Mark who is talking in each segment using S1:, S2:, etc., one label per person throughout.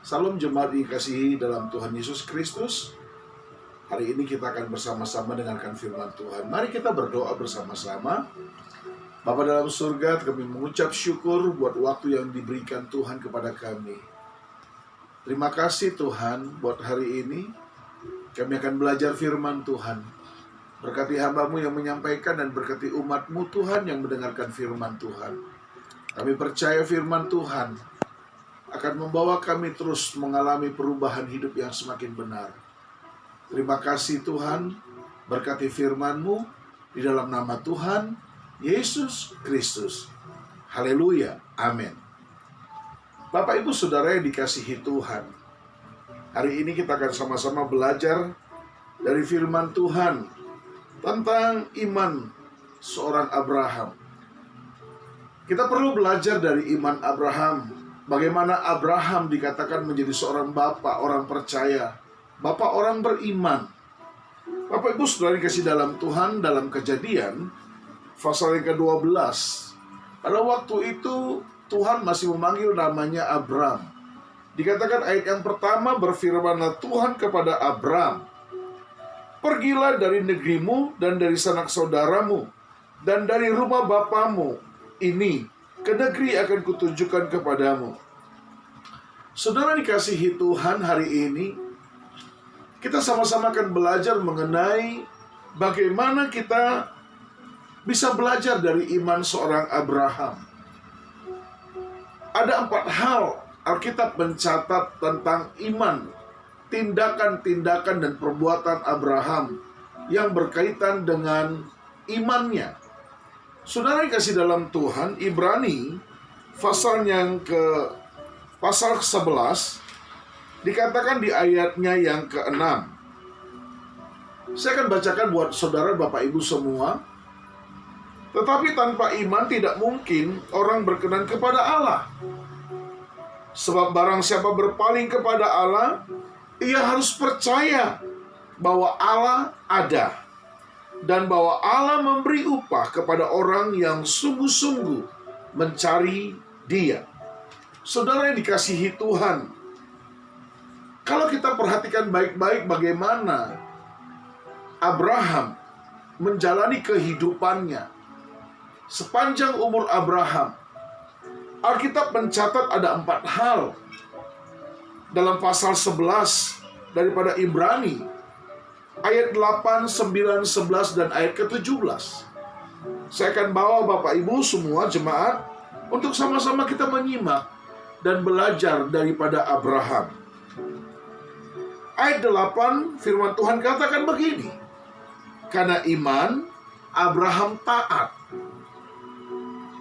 S1: Salam jemaat dikasihi dalam Tuhan Yesus Kristus. Hari ini kita akan bersama-sama mendengarkan firman Tuhan. Mari kita berdoa bersama-sama. Bapa dalam surga, kami mengucap syukur buat waktu yang diberikan Tuhan kepada kami. Terima kasih Tuhan buat hari ini. Kami akan belajar firman Tuhan. Berkati hamba-Mu yang menyampaikan dan berkati umat-Mu Tuhan yang mendengarkan firman Tuhan. Kami percaya firman Tuhan akan membawa kami terus mengalami perubahan hidup yang semakin benar. Terima kasih Tuhan, berkati firman-Mu di dalam nama Tuhan Yesus Kristus. Haleluya, amin. Bapak Ibu Saudara yang dikasihi Tuhan, hari ini kita akan sama-sama belajar dari firman Tuhan tentang iman seorang Abraham. Kita perlu belajar dari iman Abraham. Bagaimana Abraham dikatakan menjadi seorang bapak, orang percaya, bapak orang beriman. Bapak Ibu Saudara dikasih dalam Tuhan, dalam Kejadian pasal yang ke-12. Pada waktu itu Tuhan masih memanggil namanya Abram. Dikatakan ayat yang pertama, berfirmanlah Tuhan kepada Abram, pergilah dari negerimu dan dari sanak saudaramu dan dari rumah bapamu ini ke negeri akan kutunjukkan kepadamu. Saudara dikasihi Tuhan, hari ini kita sama-sama akan belajar mengenai bagaimana kita bisa belajar dari iman seorang Abraham. Ada 4 hal Alkitab mencatat tentang iman, tindakan-tindakan dan perbuatan Abraham yang berkaitan dengan imannya. Saudara dikasih dalam Tuhan, Ibrani pasal 11 dikatakan di ayatnya yang ke-6. Saya akan bacakan buat saudara, Bapak Ibu semua. Tetapi tanpa iman tidak mungkin orang berkenan kepada Allah. Sebab barang siapa berpaling kepada Allah, ia harus percaya bahwa Allah ada dan bahwa Allah memberi upah kepada orang yang sungguh-sungguh mencari Dia. Saudara yang dikasihi Tuhan, kalau kita perhatikan baik-baik bagaimana Abraham menjalani kehidupannya sepanjang umur Abraham, Alkitab mencatat ada 4 hal dalam pasal 11 daripada Ibrani, ayat 8, 9, 11, dan ayat ke-17. Saya akan bawa Bapak Ibu semua jemaat untuk sama-sama kita menyimak dan belajar daripada Abraham. Ayat 8, firman Tuhan katakan begini, karena iman, Abraham taat,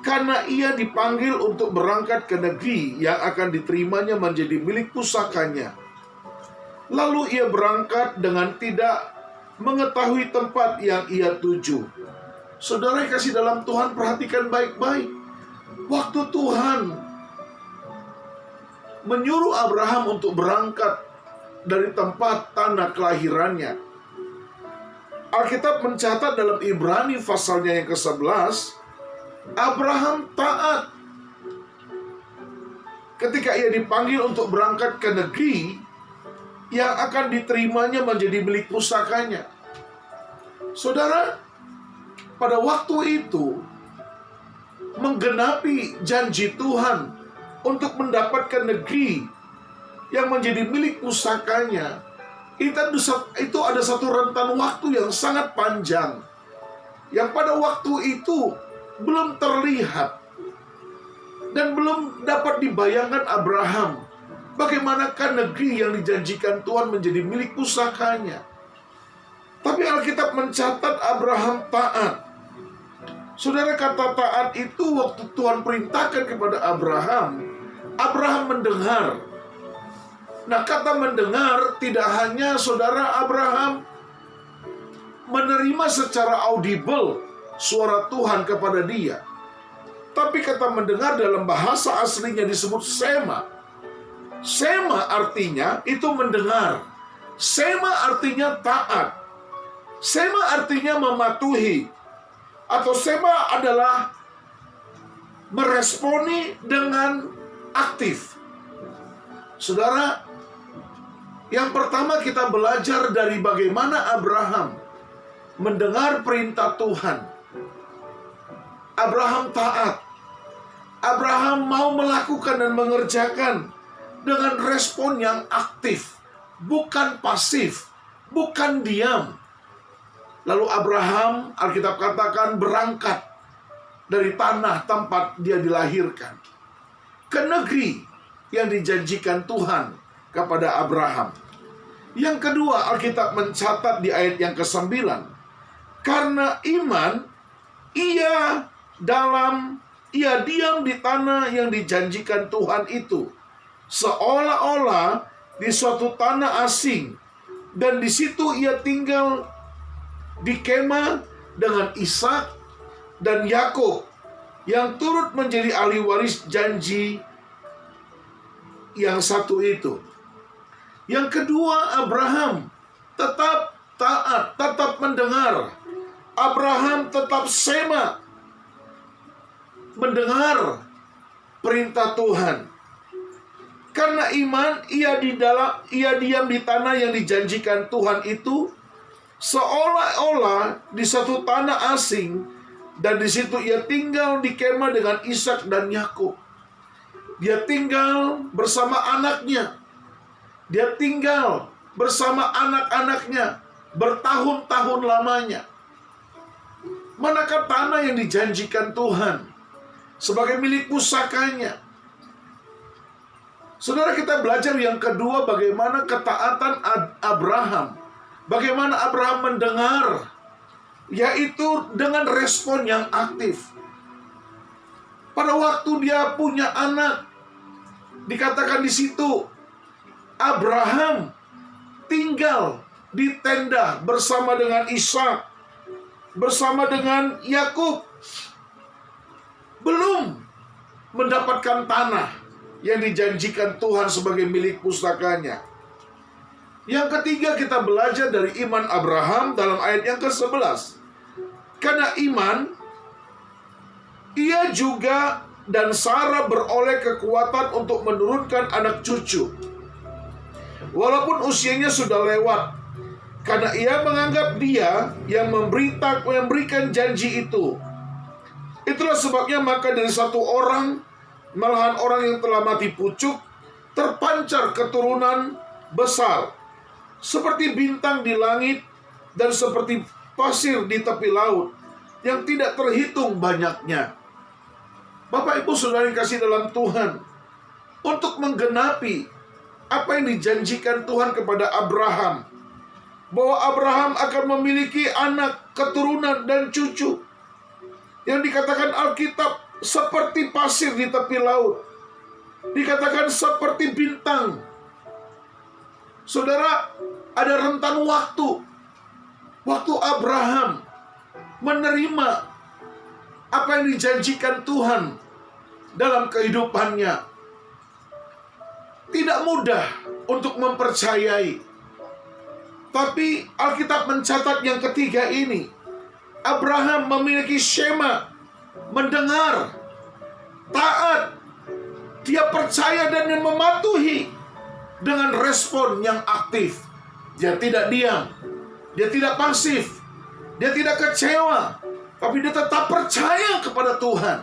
S1: karena ia dipanggil untuk berangkat ke negeri yang akan diterimanya menjadi milik pusakanya. Lalu ia berangkat dengan tidak mengetahui tempat yang ia tuju. Saudara yang kasih dalam Tuhan, perhatikan baik-baik. Waktu Tuhan menyuruh Abraham untuk berangkat dari tempat tanah kelahirannya, Alkitab mencatat dalam Ibrani pasalnya yang ke-11, Abraham taat ketika ia dipanggil untuk berangkat ke negeri yang akan diterimanya menjadi milik pusakanya. Saudara, pada waktu itu menggenapi janji Tuhan untuk mendapatkan negeri yang menjadi milik pusakanya, itu ada satu rentan waktu yang sangat panjang, yang pada waktu itu belum terlihat dan belum dapat dibayangkan Abraham bagaimanakah negeri yang dijanjikan Tuhan menjadi milik pusakanya. Tapi Alkitab mencatat Abraham taat. Saudara, kata taat itu waktu Tuhan perintahkan kepada Abraham, Abraham mendengar. Nah, kata mendengar tidak hanya saudara Abraham menerima secara audible suara Tuhan kepada dia, tapi kata mendengar dalam bahasa aslinya disebut sema. Sema artinya itu mendengar. Sema artinya taat. Sema artinya mematuhi. Atau sema adalah meresponi dengan aktif. Saudara, yang pertama kita belajar dari bagaimana Abraham mendengar perintah Tuhan. Abraham taat. Abraham mau melakukan dan mengerjakan dengan respon yang aktif, bukan pasif, bukan diam. Lalu Abraham, Alkitab katakan, berangkat dari tanah tempat dia dilahirkan ke negeri yang dijanjikan Tuhan kepada Abraham. Yang kedua, Alkitab mencatat di ayat yang ke-9, karena iman, ia diam di tanah yang dijanjikan Tuhan itu, seolah-olah di suatu tanah asing, dan di situ ia tinggal di kemah dengan Ishak dan Yakub yang turut menjadi ahli waris janji yang satu itu. Yang kedua, Abraham tetap taat, tetap mendengar. Abraham tetap sema, mendengar perintah Tuhan. Karena iman, ia diam di tanah yang dijanjikan Tuhan itu, seolah-olah di satu tanah asing, dan di situ ia tinggal di kemah dengan Ishak dan Yakub. Dia tinggal bersama anaknya. Dia tinggal bersama anak-anaknya bertahun-tahun lamanya. Manakah tanah yang dijanjikan Tuhan sebagai milik pusakanya? Saudara, kita belajar yang kedua bagaimana ketaatan Abraham. Bagaimana Abraham mendengar, yaitu dengan respon yang aktif. Pada waktu dia punya anak, dikatakan di situ, Abraham tinggal di tenda bersama dengan Ishak, bersama dengan Yakub. Belum mendapatkan tanah yang dijanjikan Tuhan sebagai milik pusakanya. Yang ketiga, kita belajar dari iman Abraham dalam ayat yang ke-11. Karena iman, ia juga dan Sarah beroleh kekuatan untuk menurunkan anak cucu, walaupun usianya sudah lewat, karena ia menganggap dia yang memberikan janji itu. Itulah sebabnya maka dari satu orang, malahan orang yang telah mati pucuk, terpancar keturunan besar, seperti bintang di langit dan seperti pasir di tepi laut, yang tidak terhitung banyaknya. Bapak, Ibu, Saudara yang kasih dalam Tuhan, untuk menggenapi apa yang dijanjikan Tuhan kepada Abraham, bahwa Abraham akan memiliki anak, keturunan, dan cucu, yang dikatakan Alkitab seperti pasir di tepi laut, dikatakan seperti bintang. Saudara, ada rentan waktu Abraham menerima apa yang dijanjikan Tuhan dalam kehidupannya. Tidak mudah untuk mempercayai. Tapi Alkitab mencatat yang ketiga ini, Abraham memiliki shema, mendengar, taat. Dia percaya dan mematuhi dengan respon yang aktif. Dia tidak diam, dia tidak pasif, dia tidak kecewa, tapi dia tetap percaya kepada Tuhan,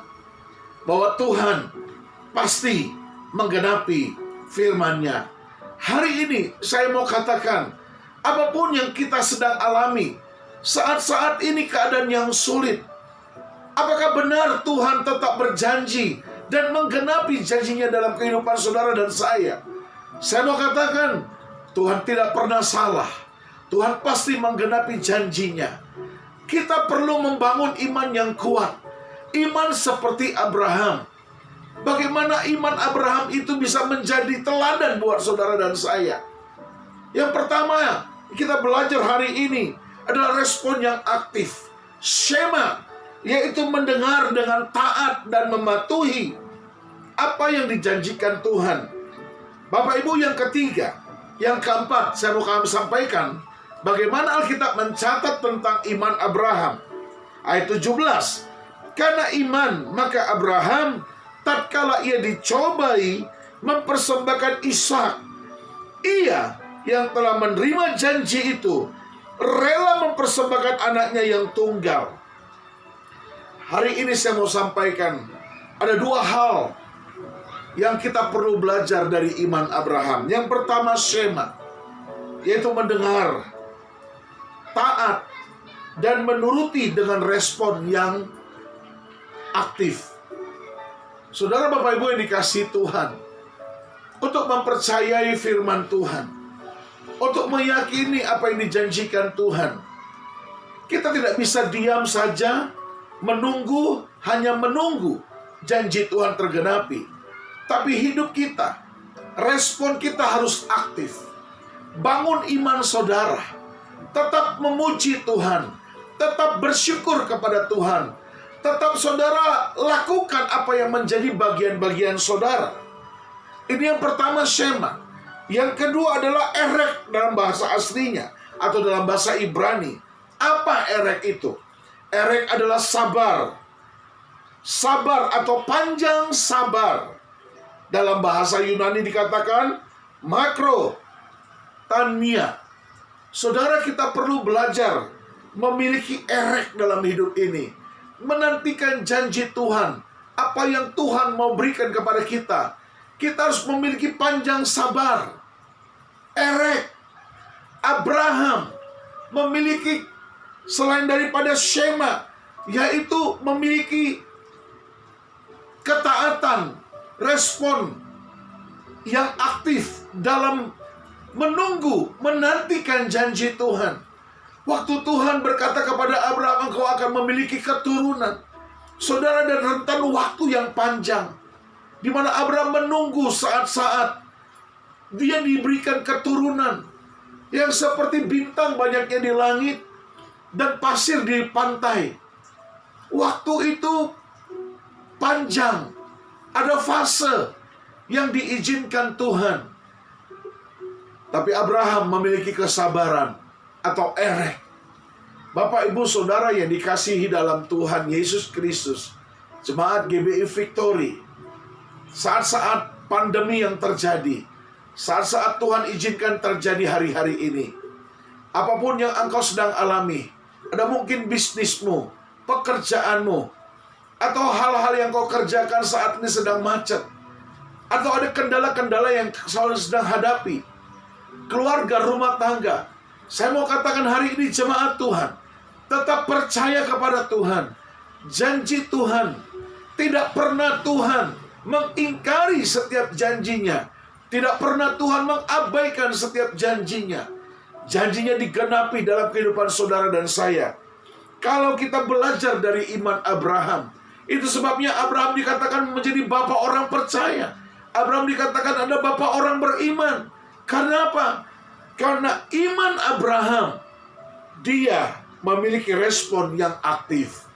S1: bahwa Tuhan pasti menggenapi firman-Nya. Hari ini saya mau katakan, apapun yang kita sedang alami, saat-saat ini keadaan yang sulit, apakah benar Tuhan tetap berjanji dan menggenapi janjinya dalam kehidupan saudara dan saya? Saya mau katakan, Tuhan tidak pernah salah. Tuhan pasti menggenapi janjinya. Kita perlu membangun iman yang kuat. Iman seperti Abraham. Bagaimana iman Abraham itu bisa menjadi teladan buat saudara dan saya? Yang pertama, kita belajar hari ini adalah respon yang aktif. Shema, yaitu mendengar dengan taat dan mematuhi apa yang dijanjikan Tuhan. Bapak Ibu, yang ketiga, yang keempat, saya mau sampaikan bagaimana Alkitab mencatat tentang iman Abraham. Ayat 17. Karena iman, maka Abraham tatkala ia dicobai mempersembahkan Ishak. Ia yang telah menerima janji itu rela mempersembahkan anaknya yang tunggal. Hari ini saya mau sampaikan ada dua hal yang kita perlu belajar dari iman Abraham. Yang pertama Shema, yaitu mendengar, taat, dan menuruti dengan respon yang aktif. Saudara, Bapak Ibu yang dikasihi Tuhan, untuk mempercayai firman Tuhan, untuk meyakini apa yang dijanjikan Tuhan, kita tidak bisa diam saja menunggu, hanya menunggu janji Tuhan tergenapi. Tapi hidup kita, respon kita harus aktif. Bangun iman saudara, tetap memuji Tuhan, tetap bersyukur kepada Tuhan, tetap saudara lakukan apa yang menjadi bagian-bagian saudara. Ini yang pertama, Shema. Yang kedua adalah erek dalam bahasa aslinya, atau dalam bahasa Ibrani. Apa erek itu? Erek adalah sabar. Sabar atau panjang sabar. Dalam bahasa Yunani dikatakan makro tania. Saudara, kita perlu belajar memiliki erek dalam hidup ini, menantikan janji Tuhan. Apa yang Tuhan mau berikan kepada kita, kita harus memiliki panjang sabar. Erek. Abraham memiliki selain daripada Shema, yaitu memiliki ketaatan, respon yang aktif dalam menunggu, menantikan janji Tuhan. Waktu Tuhan berkata kepada Abraham, engkau akan memiliki keturunan. Saudara, dan rentan waktu yang panjang, di mana Abraham menunggu saat-saat dia diberikan keturunan yang seperti bintang banyaknya di langit dan pasir di pantai. Waktu itu panjang. Ada fase yang diizinkan Tuhan. Tapi Abraham memiliki kesabaran atau erek. Bapak, Ibu, Saudara yang dikasihi dalam Tuhan Yesus Kristus, Jemaat GBI Victory, saat-saat pandemi yang terjadi, saat-saat Tuhan izinkan terjadi hari-hari ini, apapun yang engkau sedang alami, ada mungkin bisnismu, pekerjaanmu, atau hal-hal yang kau kerjakan saat ini sedang macet, atau ada kendala-kendala yang kau sedang hadapi, keluarga, rumah tangga. Saya mau katakan hari ini, jemaat Tuhan, tetap percaya kepada Tuhan. Janji Tuhan, tidak pernah Tuhan mengingkari setiap janjinya. Tidak pernah Tuhan mengabaikan setiap janjinya. Janjinya digenapi dalam kehidupan saudara dan saya. Kalau kita belajar dari iman Abraham, itu sebabnya Abraham dikatakan menjadi bapa orang percaya. Abraham dikatakan ada bapa orang beriman. Karena apa? Karena iman Abraham, dia memiliki respon yang aktif.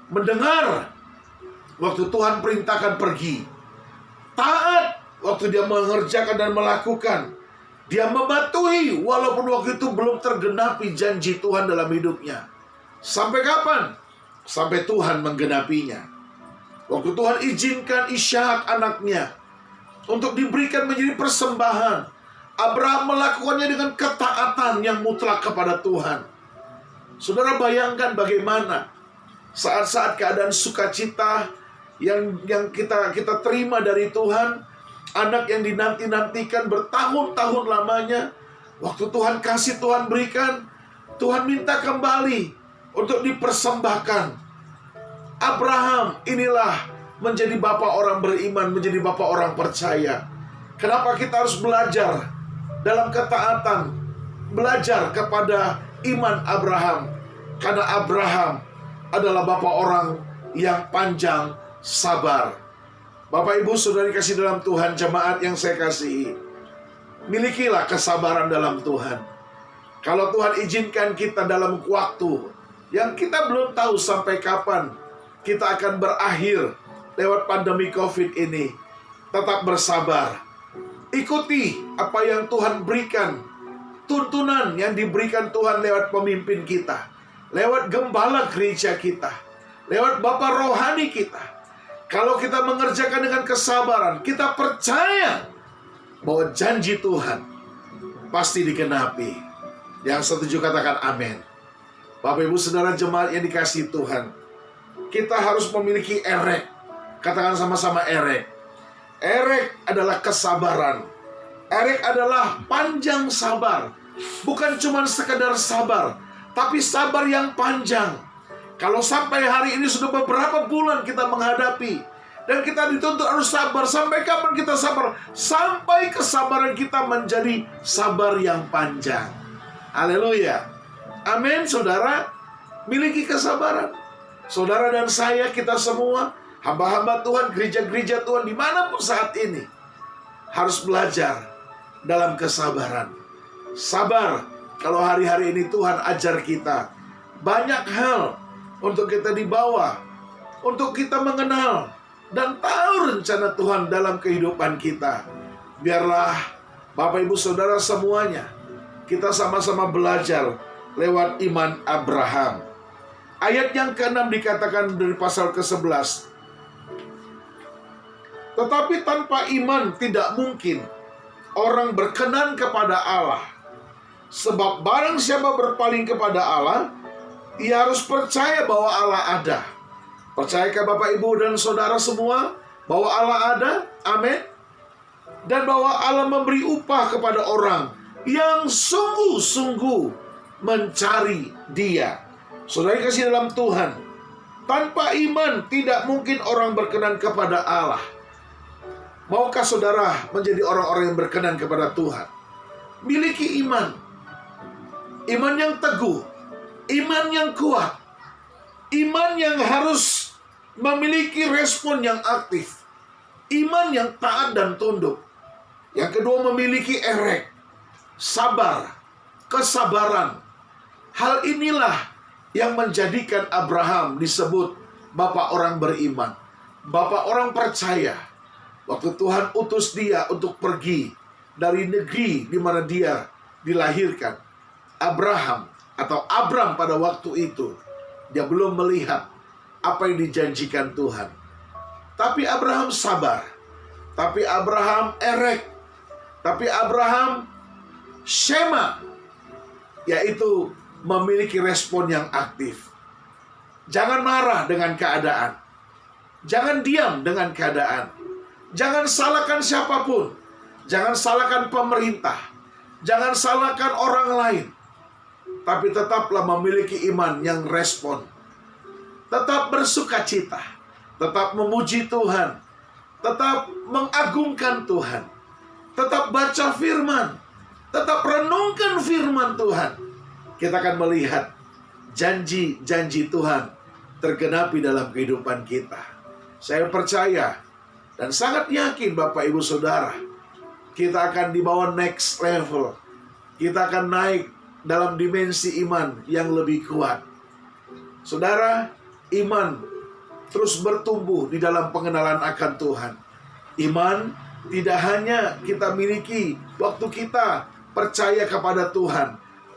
S1: Mendengar waktu Tuhan perintahkan pergi. Taat waktu dia mengerjakan dan melakukan. Dia mematuhi walaupun waktu itu belum tergenapi janji Tuhan dalam hidupnya. Sampai kapan? Sampai Tuhan menggenapinya. Waktu Tuhan izinkan Ishak anaknya untuk diberikan menjadi persembahan, Abraham melakukannya dengan ketaatan yang mutlak kepada Tuhan. Saudara, bayangkan bagaimana saat-saat keadaan sukacita yang kita terima dari Tuhan, anak yang dinanti-nantikan bertahun-tahun lamanya, waktu Tuhan kasih, Tuhan berikan, Tuhan minta kembali untuk dipersembahkan. Abraham inilah menjadi bapa orang beriman, menjadi bapa orang percaya. Kenapa kita harus belajar dalam ketaatan, belajar kepada iman Abraham? Karena Abraham adalah bapa orang yang panjang sabar. Bapak, Ibu, Saudara dikasih dalam Tuhan, jemaat yang saya kasihi, milikilah kesabaran dalam Tuhan. Kalau Tuhan izinkan kita dalam waktu yang kita belum tahu sampai kapan kita akan berakhir lewat pandemi COVID ini, tetap bersabar. Ikuti apa yang Tuhan berikan, tuntunan yang diberikan Tuhan lewat pemimpin kita, lewat gembala gereja kita, lewat bapa rohani kita. Kalau kita mengerjakan dengan kesabaran, kita percaya bahwa janji Tuhan pasti digenapi. Yang setuju katakan amin. Bapak Ibu Saudara jemaat yang dikasihi Tuhan, kita harus memiliki erek. Katakan sama-sama erek. Erek adalah kesabaran. Erek adalah panjang sabar. Bukan cuma sekedar sabar, tapi sabar yang panjang. Kalau sampai hari ini sudah beberapa bulan kita menghadapi, dan kita dituntut harus sabar. Sampai kapan kita sabar? Sampai kesabaran kita menjadi sabar yang panjang. Haleluya. Amin, saudara. Miliki kesabaran. Saudara dan saya, kita semua, hamba-hamba Tuhan, gereja-gereja Tuhan, dimanapun saat ini, harus belajar dalam kesabaran. Sabar. Kalau hari-hari ini Tuhan ajar kita banyak hal untuk kita dibawa, untuk kita mengenal dan tahu rencana Tuhan dalam kehidupan kita. Biarlah Bapak Ibu Saudara semuanya, kita sama-sama belajar lewat iman Abraham. Ayat yang ke-6 dikatakan dari pasal ke-11. Tetapi tanpa iman tidak mungkin orang berkenan kepada Allah. Sebab barang siapa berpaling kepada Allah, ia harus percaya bahwa Allah ada. Percayakah Bapak Ibu dan Saudara semua bahwa Allah ada? Amin. Dan bahwa Allah memberi upah kepada orang yang sungguh-sungguh mencari Dia. Saudara kasih dalam Tuhan, tanpa iman tidak mungkin orang berkenan kepada Allah. Maukah saudara menjadi orang-orang yang berkenan kepada Tuhan? Miliki iman. Iman yang teguh, iman yang kuat, iman yang harus memiliki respon yang aktif, iman yang taat dan tunduk. Yang kedua, memiliki erek, sabar, kesabaran. Hal inilah yang menjadikan Abraham disebut bapak orang beriman, bapak orang percaya. Waktu Tuhan utus dia untuk pergi dari negeri di mana dia dilahirkan, Abraham atau Abram pada waktu itu, dia belum melihat apa yang dijanjikan Tuhan. Tapi Abraham sabar. Tapi Abraham erek. Tapi Abraham shema, yaitu memiliki respon yang aktif. Jangan marah dengan keadaan. Jangan diam dengan keadaan. Jangan salahkan siapapun. Jangan salahkan pemerintah. Jangan salahkan orang lain. Tapi tetaplah memiliki iman yang respon. Tetap bersukacita. Tetap memuji Tuhan. Tetap mengagungkan Tuhan. Tetap baca firman. Tetap renungkan firman Tuhan. Kita akan melihat janji-janji Tuhan tergenapi dalam kehidupan kita. Saya percaya dan sangat yakin Bapak Ibu Saudara, kita akan dibawa next level. Kita akan naik dalam dimensi iman yang lebih kuat. Saudara, iman terus bertumbuh di dalam pengenalan akan Tuhan. Iman tidak hanya kita miliki waktu kita percaya kepada Tuhan,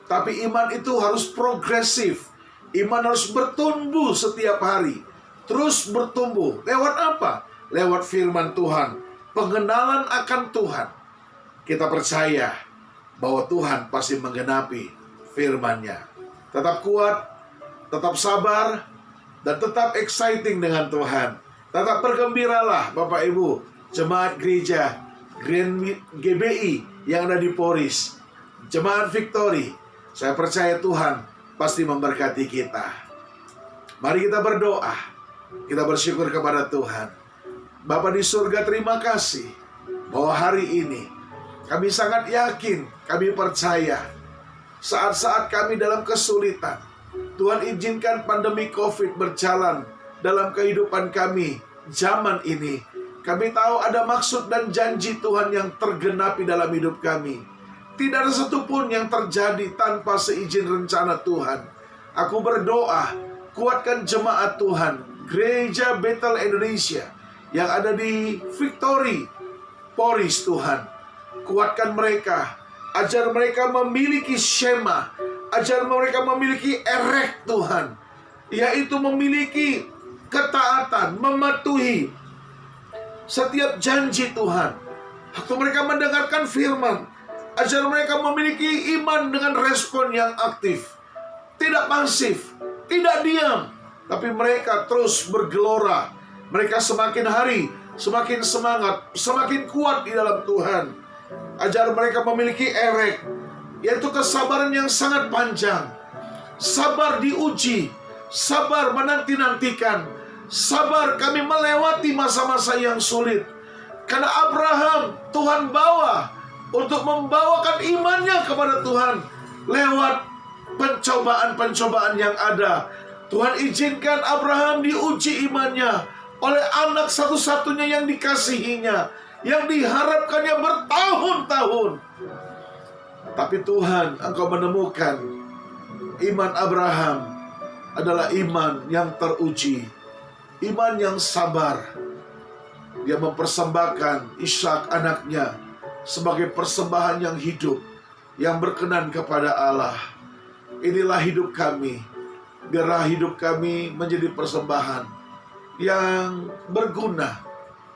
S1: tapi iman itu harus progresif. Iman harus bertumbuh setiap hari. Terus bertumbuh. Lewat apa? Lewat firman Tuhan. Pengenalan akan Tuhan. Kita percaya bahwa Tuhan pasti menggenapi firman-Nya. Tetap kuat, tetap sabar, dan tetap exciting dengan Tuhan. Tetap bergembiralah Bapak Ibu, jemaat gereja Grand GBI yang ada di Poris, jemaat Victory. Saya percaya Tuhan pasti memberkati kita. Mari kita berdoa. Kita bersyukur kepada Tuhan. Bapa di surga, terima kasih bahwa hari ini kami sangat yakin, kami percaya saat-saat kami dalam kesulitan, Tuhan izinkan pandemi COVID berjalan dalam kehidupan kami zaman ini. Kami tahu ada maksud dan janji Tuhan yang tergenapi dalam hidup kami. Tidak ada satupun yang terjadi tanpa seizin rencana Tuhan. Aku berdoa, kuatkan jemaat Tuhan, Gereja Bethel Indonesia yang ada di Victory, Poris Tuhan. Kuatkan mereka, ajar mereka memiliki shema, ajar mereka memiliki erek Tuhan, yaitu memiliki ketaatan, mematuhi setiap janji Tuhan. Waktu mereka mendengarkan firman, ajar mereka memiliki iman dengan respon yang aktif, tidak pasif, tidak diam, tapi mereka terus bergelora. Mereka semakin hari semakin semangat, semakin kuat di dalam Tuhan. Ajar mereka memiliki erek, yaitu kesabaran yang sangat panjang. Sabar diuji, sabar menanti-nantikan, sabar kami melewati masa-masa yang sulit. Karena Abraham Tuhan bawa untuk membawakan imannya kepada Tuhan lewat pencobaan-pencobaan yang ada. Tuhan izinkan Abraham diuji imannya oleh anak satu-satunya yang dikasihinya, yang diharapkannya bertahun-tahun. Tapi Tuhan, Engkau menemukan iman Abraham adalah iman yang teruji, iman yang sabar. Dia mempersembahkan Ishak anaknya sebagai persembahan yang hidup, yang berkenan kepada Allah. Inilah hidup kami. Biarlah hidup kami menjadi persembahan yang berguna,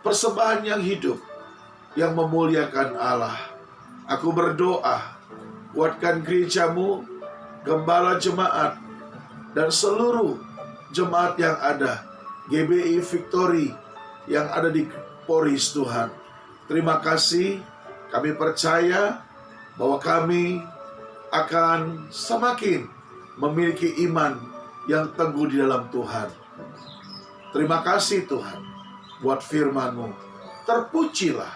S1: persembahan yang hidup, yang memuliakan Allah. Aku berdoa, kuatkan gerejamu, gembala jemaat, dan seluruh jemaat yang ada, GBI Victory yang ada di Poris Tuhan. Terima kasih, kami percaya bahwa kami akan semakin memiliki iman yang teguh di dalam Tuhan. Terima kasih Tuhan buat firman-Mu. Terpujilah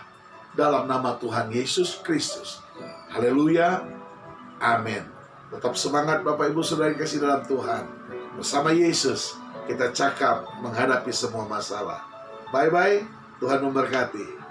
S1: dalam nama Tuhan Yesus Kristus. Haleluya. Amin. Tetap semangat Bapak Ibu Saudara yang kasih dalam Tuhan. Bersama Yesus kita cakap menghadapi semua masalah. Bye-bye. Tuhan memberkati.